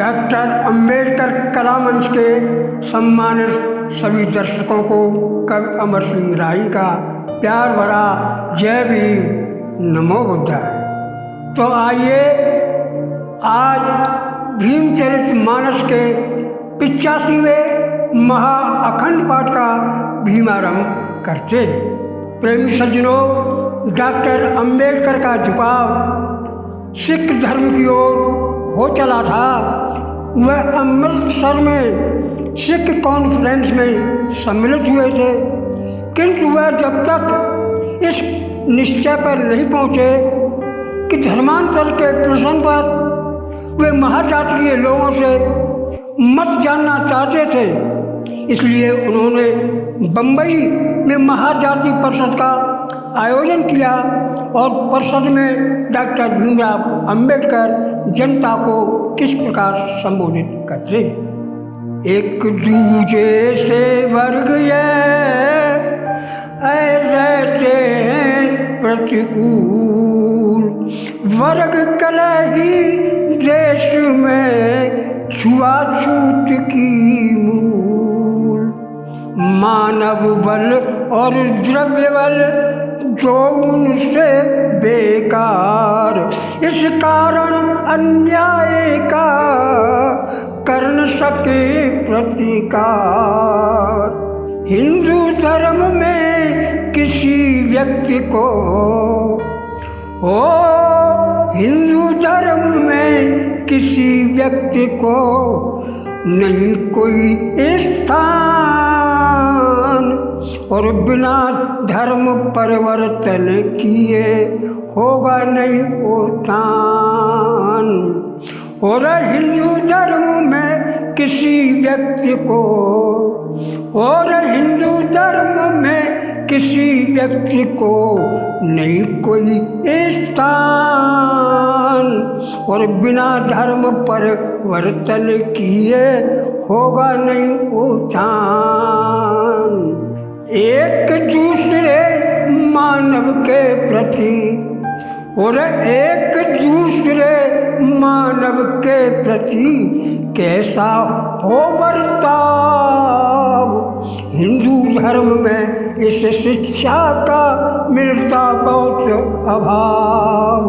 Doctor Ambedkar कला मंच के सम्मानित सभी दर्शकों को कवि अमर सिंह राही का प्यार भरा जय भीम, नमो बुद्धाय। तो आइए आज भीमचरित मानस के 85वें महाअखंड पाठ का भीमारंभ करते हैं। प्रेमी सज्जनों, डॉक्टर अंबेडकर का झुकाव सिख धर्म की ओर हो चला था। वह अमृतसर में सिख कॉन्फ्रेंस में सम्मिलित हुए थे, किंतु वह जब तक इस निश्चय पर नहीं पहुँचे कि धर्मांतर के प्रश्न पर वे महाजातीय लोगों से मत जानना चाहते थे, इसलिए उन्होंने बम्बई में महाजाति परिषद का आयोजन किया और परिषद में डॉक्टर भीमराव अंबेडकर जनता को किस प्रकार संबोधित करते। एक दूजे से वर्ग ये रहते हैं प्रतिकूल, वर्ग कलही देश में छुआछूत की मूल, मानव बल और द्रव्य बल जो उनसे बेकार, इस कारण अन्याय का कर न सके प्रतिकार। हिंदू धर्म में किसी व्यक्ति को हिंदू धर्म में किसी व्यक्ति को नहीं कोई स्थान, और बिना धर्म परिवर्तन किए होगा नहीं उत्थान। और हिंदू धर्म में किसी व्यक्ति को हिंदू धर्म में किसी व्यक्ति को नहीं कोई स्थान, और बिना धर्म परिवर्तन किए होगा नहीं उत्थान। एक दूसरे मानव के प्रति एक दूसरे मानव के प्रति कैसा हो बर्ताव, हिंदू धर्म में इस शिक्षा का मिलता बहुत अभाव।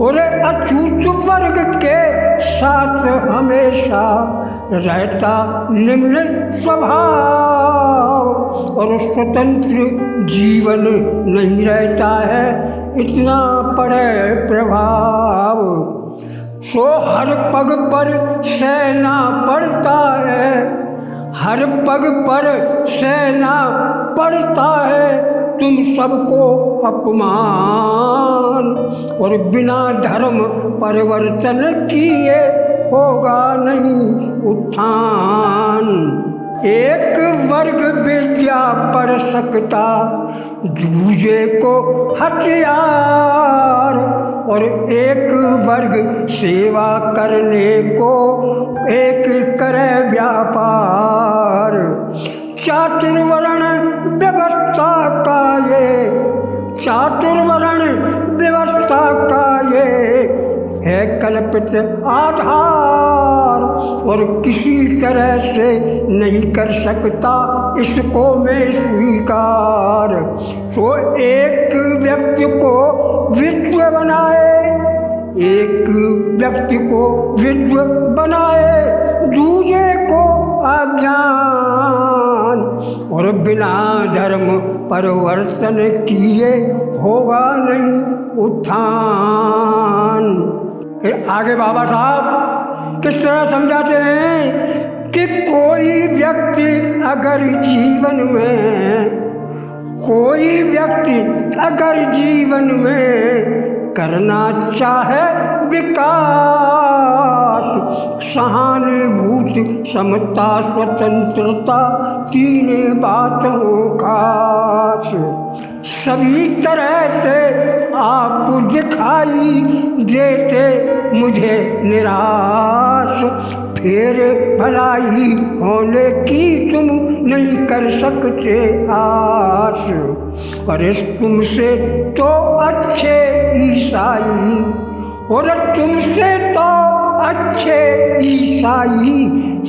और अछूत वर्ग के साथ हमेशा रहता निम्न स्वभाव, और स्वतंत्र जीवन नहीं रहता है, इतना पड़े प्रभाव। सो हर पग पर सहना पड़ता है, हर पग पर सहना पड़ता है तुम सबको अपमान, और बिना धर्म परिवर्तन किए होगा नहीं उत्थान। एक वर्ग विद्या पढ़ सकता, दूजे को हथियार, और एक वर्ग सेवा करने को एक करे व्यापार। चातुर्वर्ण व्यवस्था का चातुर्वर्ण व्यवस्था का है कल्पित आधार, और किसी तरह से नहीं कर सकता इसको मैं स्वीकार। तो एक व्यक्ति को विद्व बनाए, एक व्यक्ति को विद्व बनाए, दूसरे को अज्ञान, और बिना धर्म परिवर्तन किए होगा नहीं उत्थान। आगे बाबा साहब किस तरह समझाते हैं कि कोई व्यक्ति अगर जीवन में करना चाहे विकास, सहानुभूति समता स्वतंत्रता तीन बातों खास, सभी तरह से आप दिखाई देते मुझे निराश, फिर भलाई होने की तुम नहीं कर सकते आस। अरे तुमसे तो अच्छे ईसाई, और तुमसे तो अच्छे ईसाई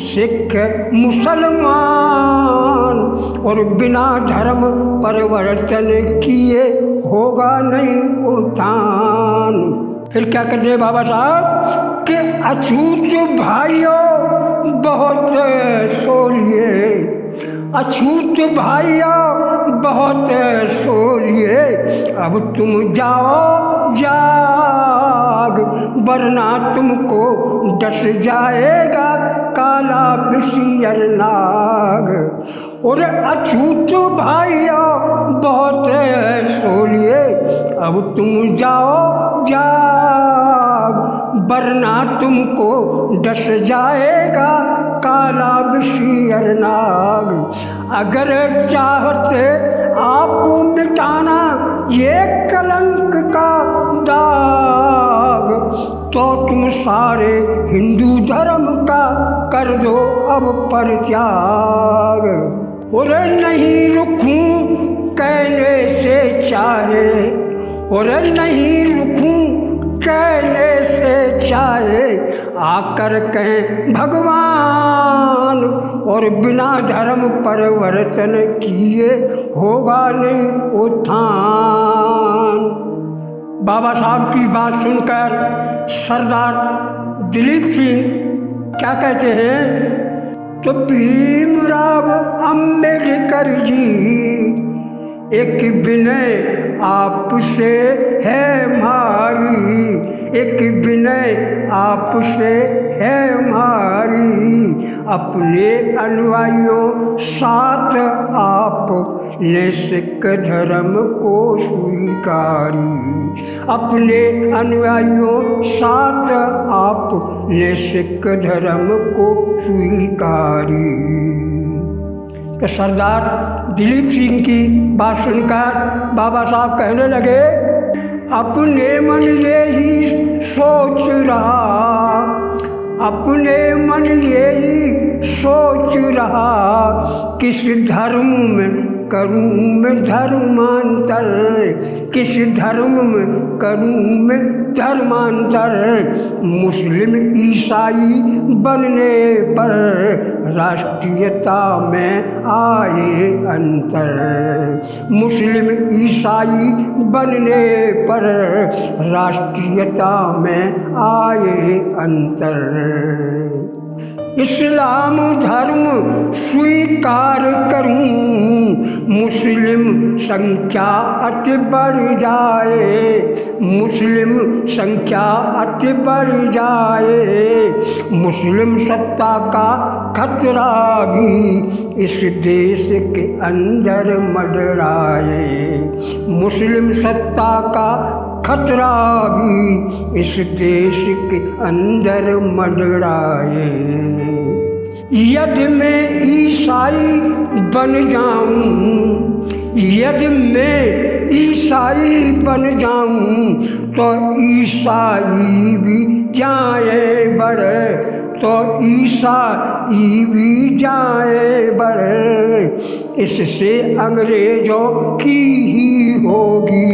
सिख मुसलमान, और बिना धर्म परिवर्तन किए होगा नहीं उत्थान। फिर क्या कहते हैं बाबा साहब कि अछूत भाइयों बहुत सोलिए, अछूत भाइयों बहुत सोलिए, अब तुम जाओ जाग, वरना तुमको डस जाएगा काला बिसियर नाग। और अछूत भाइयों बहुत सोलिए, अब तुम जाओ जाग, वरना तुमको डस जाएगा काला बिसियर नाग। अगर चाहते आप मिटाना ये कलंक का दाग, तो तुम सारे हिंदू धर्म का कर दो अब परित्याग। और नहीं रुकूं कहने से चाहे, और नहीं रुकूं कहने से चाहे, आकर कहें भगवान, और बिना धर्म परिवर्तन किए होगा नहीं उत्थान। बाबा साहब की बात सुनकर सरदार दिलीप सिंह क्या कहते हैं, तो भीमराव अंबेडकर जी एक विनय आपसे है हमारी, एक विनय आपसे है हमारी, अपने अनुयायियों साथ आप ने सिख धर्म को स्वीकारी, अपने अनुयायियों साथ आप ने सिख धर्म को स्वीकारी। तो सरदार दिलीप सिंह की बात सुनकर बाबा साहब कहने लगे, अपने मन यही सोच रहा, अपने मन यही सोच रहा, किस धर्म में करूँ मैं धर्मांतर, किस धर्म में करूँ मैं धर्मांतर। मुस्लिम ईसाई बनने पर राष्ट्रीयता में आए अंतर, मुस्लिम ईसाई बनने पर राष्ट्रीयता में आए अंतर। इस्लाम धर्म स्वीकार करूं, मुस्लिम संख्या अति बढ़ जाए, मुस्लिम संख्या अति बढ़ जाए, मुस्लिम सत्ता का खतरा भी इस देश के अंदर मंडराए, मुस्लिम सत्ता का खतरा भी इस देश के अंदर मंडराए। यदि मैं ईसाई बन जाऊं, यदि मैं ईसाई बन जाऊं, तो ईसाई भी जाए बढ़े, तो ईसाई भी जाए बढ़े। इससे अंग्रेजों की ही होगी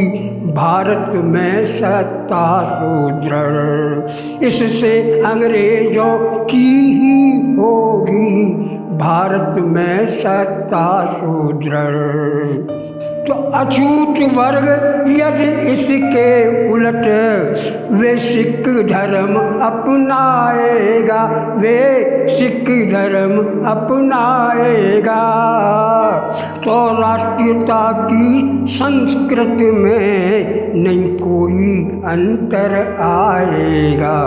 भारत में सत्ता सुदृढ़, इससे अंग्रेजों की ही होगी भारत में सत्ता सुदृढ़। तो अछूत वर्ग यदि इसके उलट वे सिख धर्म अपनाएगा, वे सिख धर्म अपनाएगा, तो राष्ट्रीयता की संस्कृति में नहीं कोई अंतर आएगा,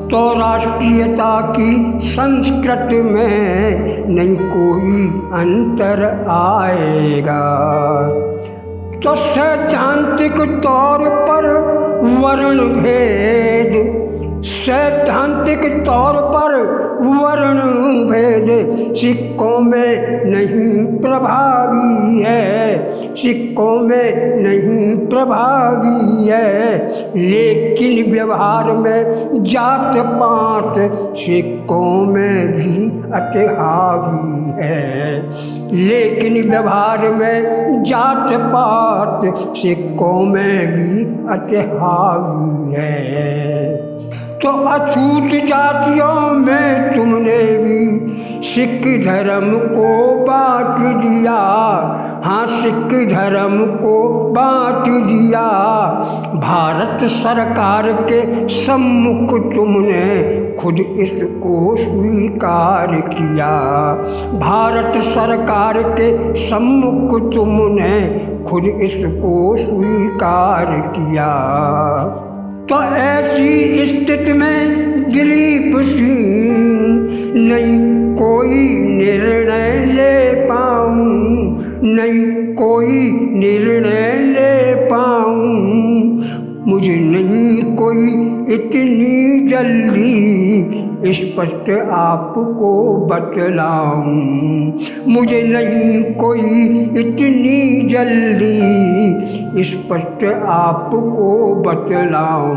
तो राष्ट्रीयता की संस्कृति में नहीं कोई अंतर आएगा। तो सैद्धांतिक तौर पर वर्ण भेद, सैद्धांतिक तौर पर वर्ण भेद सिक्कों में नहीं प्रभावी है, सिक्कों में नहीं प्रभावी है, लेकिन व्यवहार में जात पात सिक्कों में भी अति हावी है, लेकिन व्यवहार में जात पात सिक्कों में भी अति हावी है। तो अछूत जातियों में तुमने भी सिख धर्म को बांट दिया। हाँ, सिख धर्म को बांट दिया। भारत सरकार के सम्मुख तुमने खुद इसको स्वीकार किया। भारत सरकार के सम्मुख तुमने खुद इसको स्वीकार किया। तो ऐसी स्थिति में दिलीप सिंह नहीं कोई निर्णय ले पाऊँ, नहीं कोई निर्णय ले पाऊँ। मुझे नहीं कोई इतनी जल्दी स्पष्ट आपको बतलाऊं। मुझे नहीं कोई इतनी जल्दी स्पष्ट आपको बतलाऊं।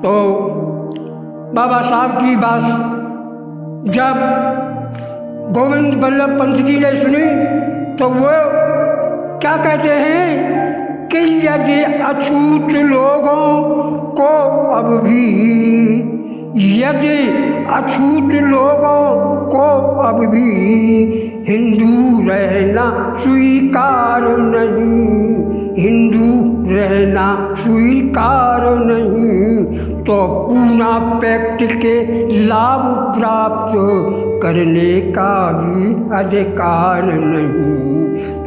तो बाबा साहब की बात जब गोविंद बल्लभ पंत जी ने सुनी तो वो क्या कहते हैं कि यदि अछूत लोगों को अब भी, यदि अछूत लोगों को अब भी हिंदू रहना स्वीकार नहीं, हिंदू रहना स्वीकार नहीं, तो पूना पैक्ट के लाभ प्राप्त करने का भी अधिकार नहीं।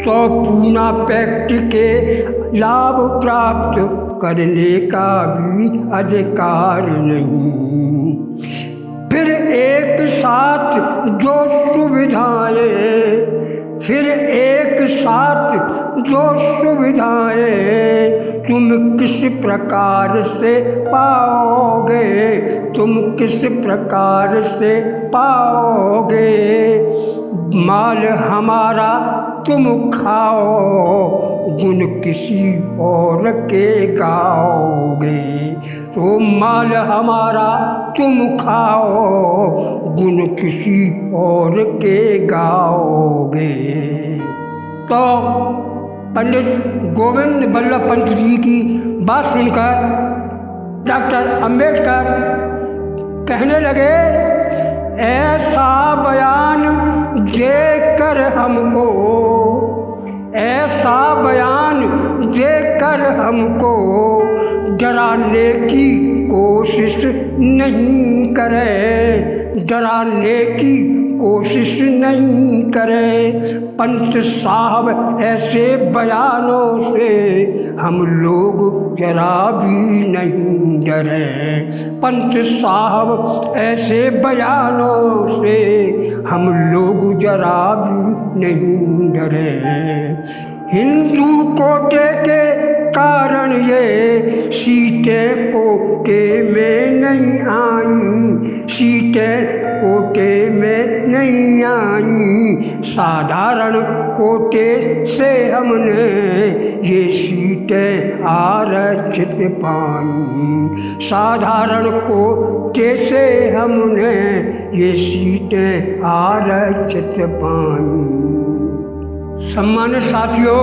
तो पूना पैक्ट के लाभ प्राप्त करने का भी अधिकार नहीं। फिर एक साथ जो सुविधाएं, फिर एक साथ जो सुविधाएं तुम किस प्रकार से पाओगे, तुम किस प्रकार से पाओगे। माल हमारा तुम खाओ, गुण किसी और के गाओगे। तो माल हमारा तुम खाओ, गुण किसी और के गाओगे। तो पंडित गोविंद बल्लभ पंत जी की बात सुनकर डॉक्टर अंबेडकर कहने लगे, ऐसा बयान देकर हमको, ऐसा बयान देकर हमको डराने की कोशिश नहीं करे, डराने की कोशिश नहीं करे। पंत साहब ऐसे बयानों से हम लोग जरा भी नहीं डरे। पंत साहब ऐसे बयानों से हम लोग जरा भी नहीं डरे। हिंदू कोटे के कारण ये सीटें कोटे में नहीं आई, सीटें कोटे में नहीं आई। साधारण कोटे से हमने ये सीटें आरक्षित पाई, साधारण कोटे से हमने ये सीटें आरक्षित पाई। सम्मानित साथियों,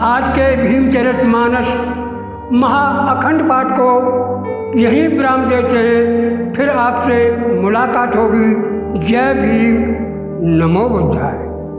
आज के भीमचरितमानस महाअखंड पाठ को यहीं विराम देते हैं। फिर आपसे मुलाकात होगी। जय भीम, नमो बुद्धाय।